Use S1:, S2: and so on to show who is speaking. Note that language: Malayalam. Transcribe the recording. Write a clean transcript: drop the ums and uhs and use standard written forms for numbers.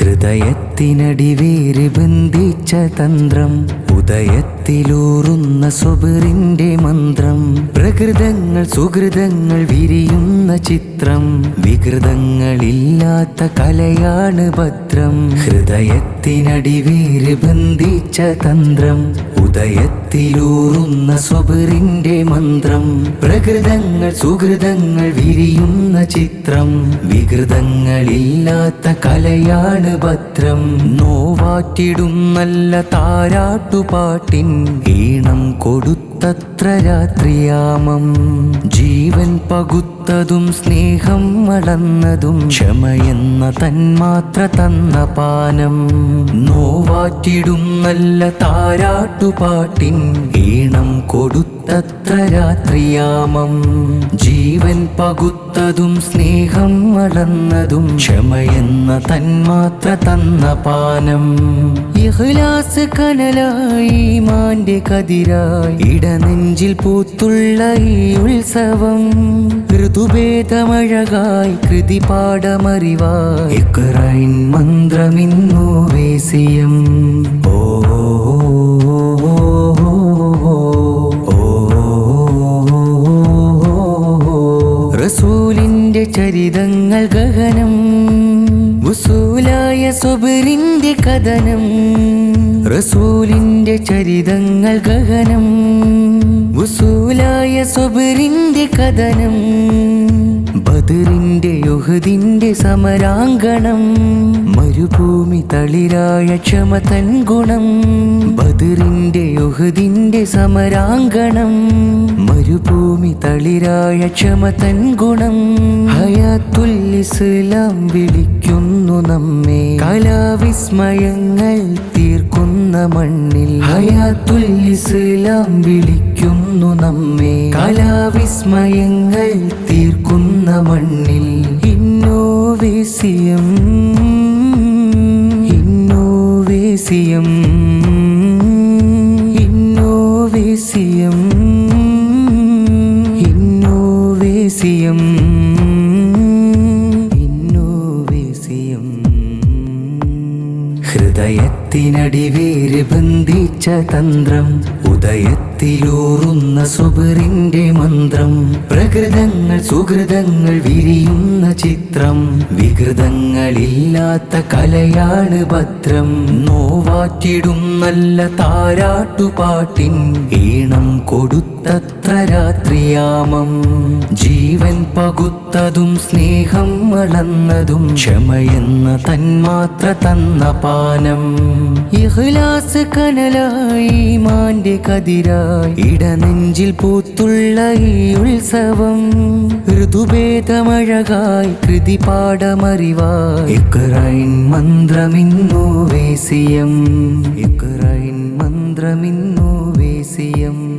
S1: ഹൃദയത്തിനടിവേര് ബന്ധിച്ച തന്ത്രം, ഉദയത്തിലൂറുന്ന സ്വബറിന്റെ മന്ത്രം. പ്രകൃതങ്ങൾ സുഹൃതങ്ങൾ വിരിയുന്ന ചിത്രം, വികൃതങ്ങളില്ലാത്ത കലയാണ് ഭദ്രം. ഹൃദയത്തിനടിവേര് ബന്ധിച്ച തന്ത്രം, ഉദയത്തിലൂറുന്ന സ്വബറിന്റെ മന്ത്രം. പ്രകൃതങ്ങൾ സുഹൃതങ്ങൾ വിരിയുന്ന ചിത്രം, വികൃതങ്ങളില്ലാത്ത കലയാണ് ഭദ്രം. നോവാറ്റിടും നല്ല താരാട്ടുപാട്ടിൻ ഈണം കൊടുത്തത്ര രാത്രിയാമം. ജീവൻ പകുത്തതും സ്നേഹം അളന്നതും ക്ഷമയെന്ന തന്മാത്ര തന്ന പാനം. നോവാറ്റിടും നല്ല താരാട്ടുപാട്ടിൻ ഈണം കൊടുത്തത്ര രാത്രിയാമം. ജീവൻ പകുത്തതും സ്നേഹം അളന്നതും ക്ഷമയെന്ന തന്മാത്ര തന്ന പാനം. ഇഖ്ലാസ് കനലായി ഈമാന്റെ കതിരായി ഇടനെഞ്ചിൽ പൂത്തുള്ള ഈ ഉത്സവം. ഋതുഭേദമഴകായി കൃതി പാടമറിവായി ഇഖ്റയിൻ മന്ത്രമിന്നു വേസിയം. ഓ റസൂലിന്റെ ചരിതങ്ങൾ ഗഹനം, വസൂലായ സ്വബറിന്റെ കഥനം. റസൂലിന്റെ ചരിതങ്ങൾ ഗഹനം, വസൂലായ സ്വബറിന്റെ കഥനം. ബദറിന്റെ യുഹദിന്റെ സമരാങ്കണം, മരുഭൂമി തളിരായ ക്ഷമതൻ ഗുണം. ബദറിന്റെ യുഹദിന്റെ സമരാങ്കണം, മരുഭൂമി തളിരായ ക്ഷമതൻ ഗുണം. ഹയാത്തുൽ ഇസ്ലാം വിളിക്കുന്നു നമ്മെ കലാവിസ്മയങ്ങൾ തീർക്കുന്ന മണ്ണിൽ. ഹയാത്തുൽ ഇസ്ലാം വിളിക്കുന്നു നമ്മെ കലാവിസ്മയങ്ങൾ തീർക്കുന്ന മണ്ണിൽ. ഇന്നോവേസിയം ഇന്നോവേസിയം ഇന്നോവേസിയം ഇന്നോവേസിയം ഇന്നോവേസിയം. ഹൃദയത്തിനടിവേര് ബന്ധിച്ച തന്ത്രം, ഉദയത്തിലൂറുന്ന സ്വബറിന്റെ മന്ത്രം. പ്രകൃതങ്ങൾ സുഹൃതങ്ങൾ വിരിയുന്ന ചിത്രം, വികൃതങ്ങളില്ലാത്ത കലയാണ് ഭദ്രം. നോവാറ്റിടും നല്ല താരാട്ടുപാട്ടിൻ ഈണം കൊടുത്തത്ര രാത്രിയാമം. ജീവൻ പകുത്തതും സ്നേഹം അളന്നതും ക്ഷമയെന്ന തന്മാത്ര തന്ന പാനം. ഇഖ്ലാസ് കനലായി ഈമാന്റെ കതിരായി ഇടനെഞ്ചിൽ പൂത്തുള്ള ഈ ഉത്സവം. ഋതുഭേദമഴകായി കൃതി പാടമറിവായി ഇഖ്റയിൻ മന്ത്രമിന്നു വേസിയം. ഇഖ്റയിൻ മന്ത്രമിന്നു വേസിയം.